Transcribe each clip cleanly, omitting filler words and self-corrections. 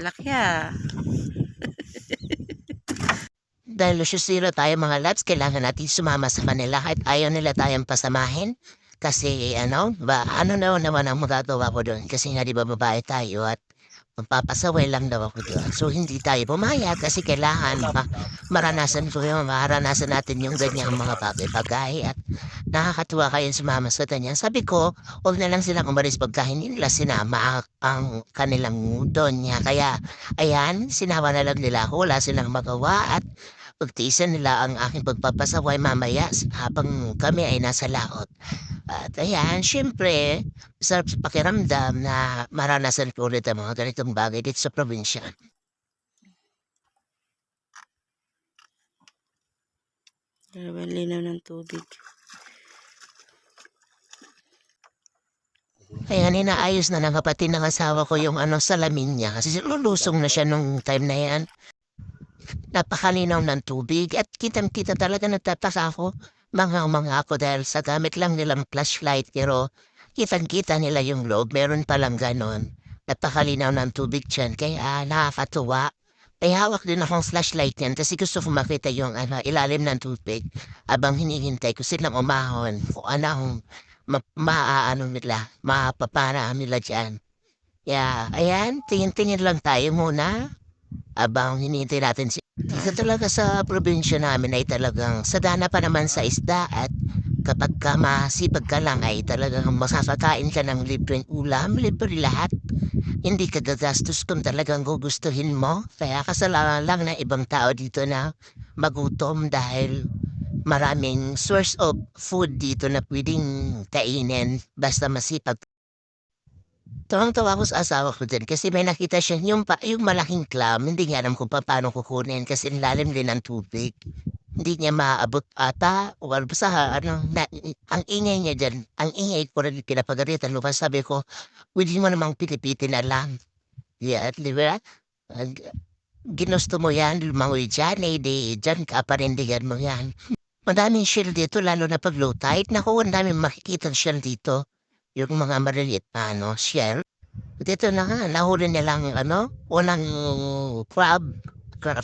Laki ah. Dahil lusyosiro tayo mga lads, kailangan natin sumama sa kanila kahit ayaw nila tayong pasamahin. Kasi ano naman ang magagawa ko doon? Kasi nga di ba babae tayo at magpapasaway lang daw ako doon. So hindi tayo pumayag kasi kailangan maranasan natin yung ganyang mga bagay-bagay at nakakatuwa kayo sumama sa kanya. Sabi ko, huwag na lang silang umalis pagka hindi nila sinama ang kanilang doon niya. Kaya, ayan, sinama na lang nila ako. Wala silang magawa at pagtiisan nila ang aking pagpapasaway mamaya habang kami ay nasa laot. At ayan, siyempre, sarap sa pakiramdam na maranasan ko ulit ang mga ganitong bagay dito sa probinsya. Grabe ang linaw ng tubig. Ayan, inaayos na ng kapatid ng asawa ko yung salamin niya kasi lulusong na siya nung time na yan. Napakalinaw ng tubig at kitang-kita talaga nagtataka ako. Mga ako dahil sa gamit lang nilang flashlight pero kitang-kita nila yung loob. Meron palang ganon. Napakalinaw ng tubig dyan kaya nakakatuwa. Ay hawak din akong flashlight yan kasi gusto ko makita yung ilalim ng tubig habang hinihintay ko silang umahon kung anong maaano nila, mapapana nila dyan. Yeah, ayan, tingin-tingin lang tayo muna habang hinihintay natin dito talaga sa probinsya namin ay talagang sadana pa naman sa isda at kapag ka masipag ka lang ay talagang masasakain ka ng libreng ulam, libre lahat. Hindi ka gagastos kung talagang gugustuhin mo. Kaya kasalanan lang ng ibang tao dito na magutom dahil maraming source of food dito na pwedeng kainin basta masipag. Tawang-tawa ako sa asawa ko din kasi may nakita siya yung malaking clam, hindi niya alam kung paano kukunin kasi ang lalim din ng tubig. Hindi niya maaabot ata o ano basta ang ingay niya diyan, ang ingay ko rin pinapagalitan mo pa sabi ko, "Puwede mo namang pilipitin na lang." Yeah, 'di ba? Ag ginusto mo 'yan, lumangoy diyan, eh, 'di diyan ka panindigan mo 'yan. Madaming shell dito lalo na 'pag low tide, naku ang daming makikitang shell dito, yung mga maliliit na shell. Dito na nga, nahuli nilang unang crab, crab,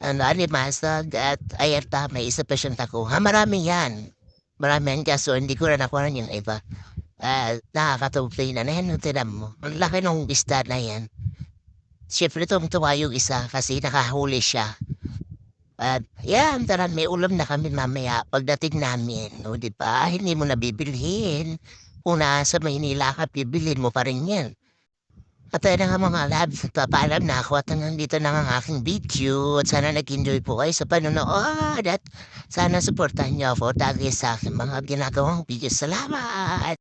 alimasag at ayata, may isa pa siyang takuha. Marami yan. Marami yan kaso hindi ko na nakuha yung iba. Nakakatupay na yan, tinan mo. Ang laki ng isda na yan. Siyempre tuwa yung isa kasi nakahuli siya. At yan, tara, may ulam na kami mamaya pagdating namin. O, di ba? Hindi mo na bibilhin. Kung nasa Maynila ka, bibilhin mo pa rin yan. At ayun na nga mga labs, nagpapaalam na ako at nandito na ang aking video. At sana nag-enjoy po kayo sa panonood at sana supportahan niyo ako dahil sa aking mga ginagawang video. Salamat!